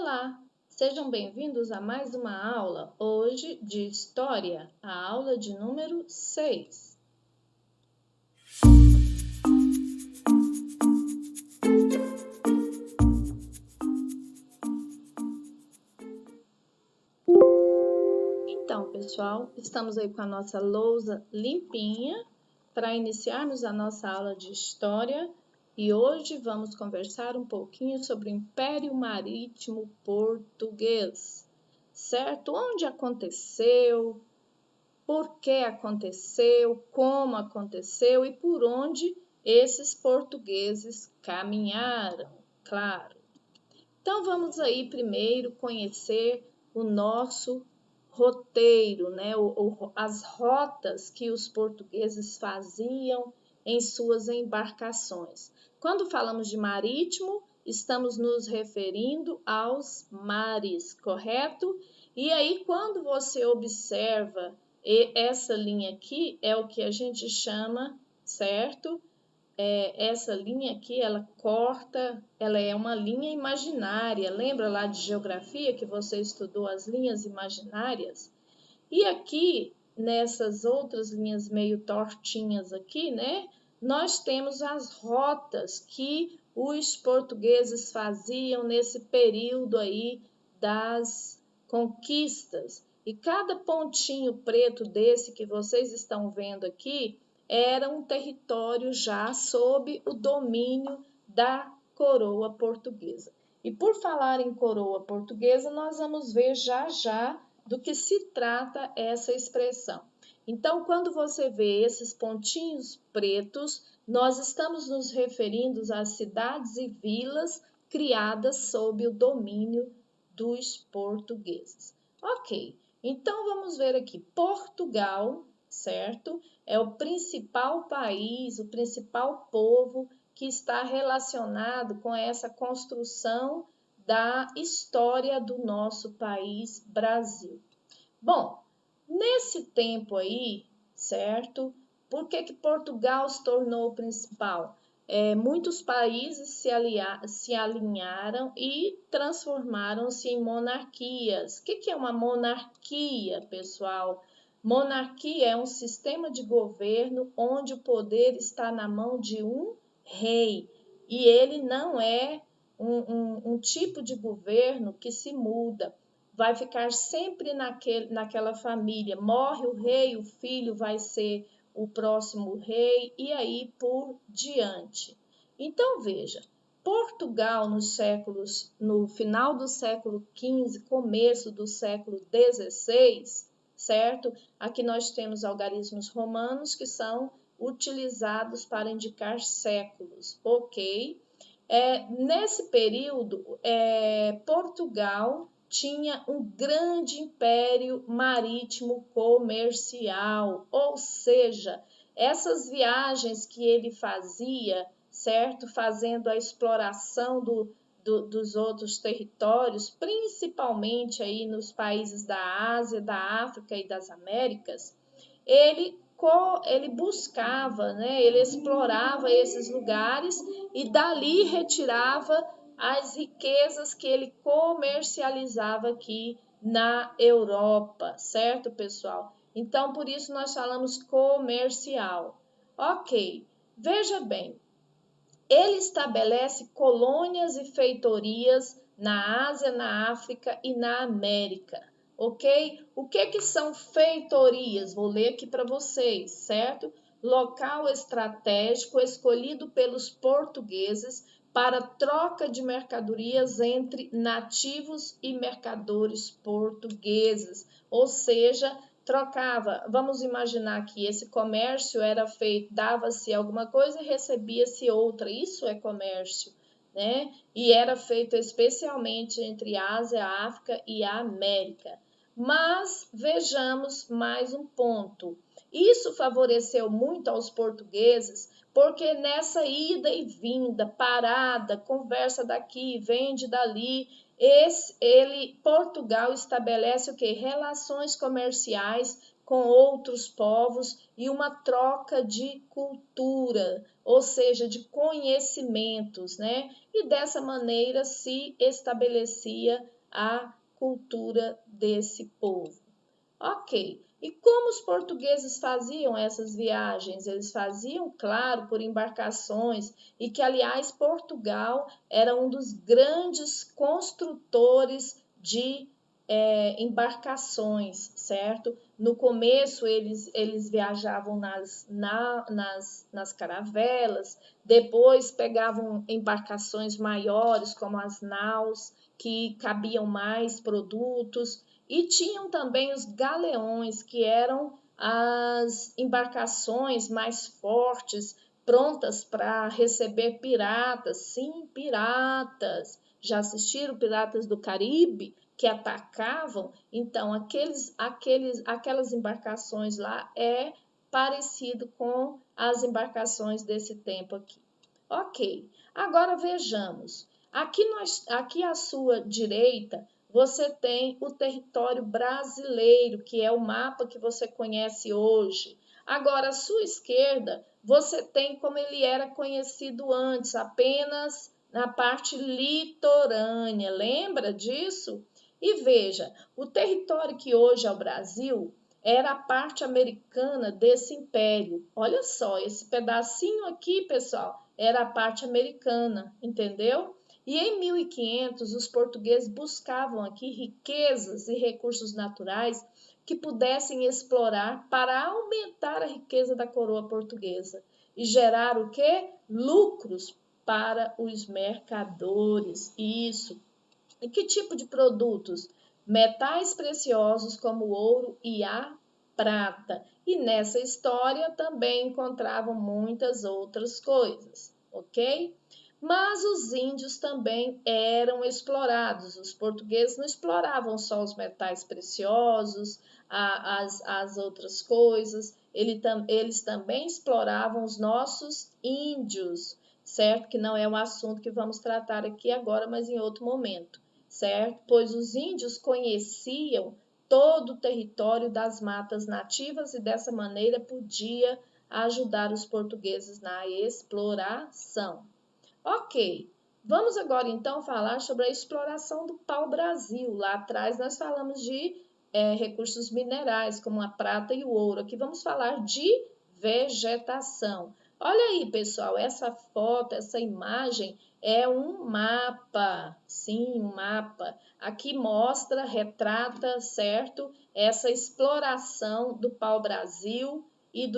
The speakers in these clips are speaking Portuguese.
Olá, sejam bem-vindos a mais uma aula, hoje de História, a aula de número 6. Então, pessoal, estamos aí com a nossa lousa limpinha para iniciarmos a nossa aula de História e hoje vamos conversar um pouquinho sobre o Império Marítimo Português, certo? Onde aconteceu, por que aconteceu, como aconteceu e por onde esses portugueses caminharam, claro. Então vamos aí primeiro conhecer o nosso roteiro, né? As rotas que os portugueses faziam em suas embarcações. Quando falamos de marítimo, estamos nos referindo aos mares, correto? E aí, quando você observa essa linha aqui, é o que a gente chama, certo? Essa linha aqui, ela corta, ela é uma linha imaginária. Lembra lá de geografia que você estudou as linhas imaginárias? E aqui, nessas outras linhas meio tortinhas aqui, né? Nós temos as rotas que os portugueses faziam nesse período aí das conquistas. E cada pontinho preto desse que vocês estão vendo aqui era um território já sob o domínio da coroa portuguesa. E por falar em coroa portuguesa, nós vamos ver já já do que se trata essa expressão. Então, quando você vê esses pontinhos pretos, nós estamos nos referindo às cidades e vilas criadas sob o domínio dos portugueses. Ok, então vamos ver aqui. Portugal, certo? É o principal país, o principal povo que está relacionado com essa construção da história do nosso país, Brasil. Bom, nesse tempo aí, certo? Por que Portugal se tornou o principal? Muitos países se alinharam e transformaram-se em monarquias. O que é uma monarquia, pessoal? Monarquia é um sistema de governo onde o poder está na mão de um rei e ele não é um tipo de governo que se muda, vai ficar sempre naquela família. Morre o rei, o filho vai ser o próximo rei e aí por diante. Então veja, Portugal no final do século XV, começo do século XVI, certo? Aqui nós temos algarismos romanos que são utilizados para indicar séculos, ok? Nesse período, Portugal tinha um grande império marítimo comercial, ou seja, essas viagens que ele fazia, certo? Fazendo a exploração dos outros territórios, principalmente aí nos países da Ásia, da África e das Américas, ele buscava, né? Ele explorava esses lugares e dali retirava as riquezas que ele comercializava aqui na Europa, certo, pessoal? Então, por isso nós falamos comercial. Ok, veja bem, ele estabelece colônias e feitorias na Ásia, na África e na América, ok? O que são feitorias? Vou ler aqui para vocês, certo? Local estratégico escolhido pelos portugueses para troca de mercadorias entre nativos e mercadores portugueses, ou seja, trocava. Vamos imaginar que esse comércio era feito, dava-se alguma coisa e recebia-se outra. Isso é comércio, né? E era feito especialmente entre a Ásia, a África e a América. Mas vejamos mais um ponto. Isso favoreceu muito aos portugueses, porque nessa ida e vinda, parada, conversa daqui, vende dali, Portugal estabelece o que? Relações comerciais com outros povos e uma troca de cultura, ou seja, de conhecimentos, né? E dessa maneira se estabelecia a cultura desse povo. Ok. E como os portugueses faziam essas viagens? Eles faziam, claro, por embarcações, e que, aliás, Portugal era um dos grandes construtores de embarcações, certo? No começo, eles viajavam nas caravelas, depois pegavam embarcações maiores, como as naus, que cabiam mais produtos, e tinham também os galeões, que eram as embarcações mais fortes, prontas para receber piratas. Sim, piratas. Já assistiram Piratas do Caribe, que atacavam? Então, aquelas embarcações lá é parecido com as embarcações desse tempo aqui. Ok, agora vejamos. Aqui à sua direita, você tem o território brasileiro, que é o mapa que você conhece hoje. Agora, à sua esquerda, você tem como ele era conhecido antes, apenas na parte litorânea. Lembra disso? E veja, o território que hoje é o Brasil era a parte americana desse império. Olha só, esse pedacinho aqui, pessoal, era a parte americana, entendeu? E em 1500, os portugueses buscavam aqui riquezas e recursos naturais que pudessem explorar para aumentar a riqueza da coroa portuguesa e gerar o quê? Lucros para os mercadores. Isso. E que tipo de produtos? Metais preciosos como o ouro e a prata. E nessa história também encontravam muitas outras coisas, ok? Mas os índios também eram explorados. Os portugueses não exploravam só os metais preciosos, as outras coisas, eles também exploravam os nossos índios, certo? Que não é um assunto que vamos tratar aqui agora, mas em outro momento, certo? Pois os índios conheciam todo o território das matas nativas e dessa maneira podia ajudar os portugueses na exploração. Ok, vamos agora então falar sobre a exploração do pau-brasil. Lá atrás nós falamos de recursos minerais, como a prata e o ouro. Aqui vamos falar de vegetação. Olha aí, pessoal, essa foto, essa imagem é um mapa. Sim, um mapa. Aqui mostra, retrata, certo? Essa exploração do pau-brasil e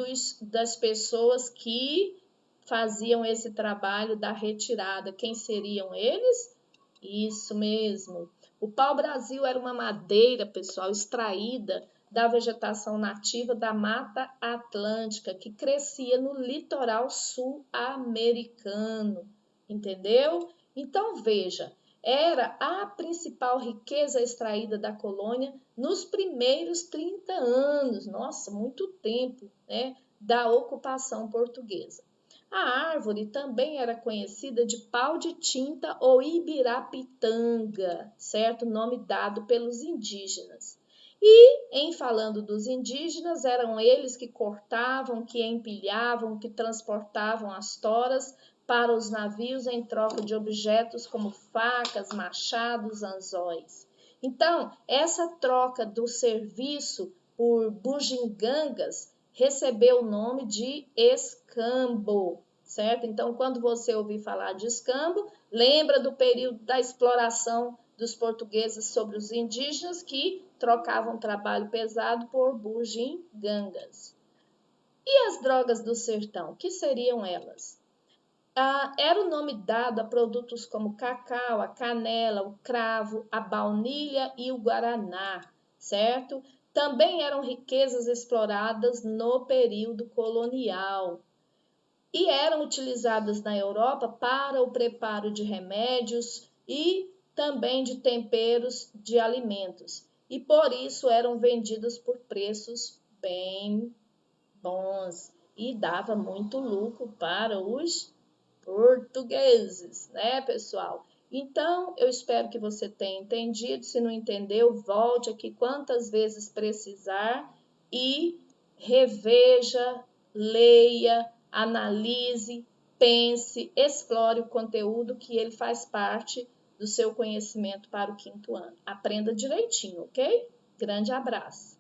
das pessoas que faziam esse trabalho da retirada. Quem seriam eles? Isso mesmo. O pau-brasil era uma madeira, pessoal, extraída da vegetação nativa da Mata Atlântica, que crescia no litoral sul-americano. Entendeu? Então, veja, era a principal riqueza extraída da colônia nos primeiros 30 anos, nossa, muito tempo, né, da ocupação portuguesa. A árvore também era conhecida de pau de tinta ou ibirapitanga, certo? Nome dado pelos indígenas. E, em falando dos indígenas, eram eles que cortavam, que empilhavam, que transportavam as toras para os navios em troca de objetos como facas, machados, anzóis. Então, essa troca do serviço por bugigangas recebeu o nome de escambo, certo? Então, quando você ouvir falar de escambo, lembra do período da exploração dos portugueses sobre os indígenas que trocavam trabalho pesado por bugigangas. E as drogas do sertão, que seriam elas? Era o nome dado a produtos como cacau, a canela, o cravo, a baunilha e o guaraná, certo? Também eram riquezas exploradas no período colonial e eram utilizadas na Europa para o preparo de remédios e também de temperos de alimentos. E por isso eram vendidas por preços bem bons e dava muito lucro para os portugueses, né, pessoal? Então, eu espero que você tenha entendido. Se não entendeu, volte aqui quantas vezes precisar e reveja, leia, analise, pense, explore o conteúdo que ele faz parte do seu conhecimento para o 5º ano. Aprenda direitinho, ok? Grande abraço!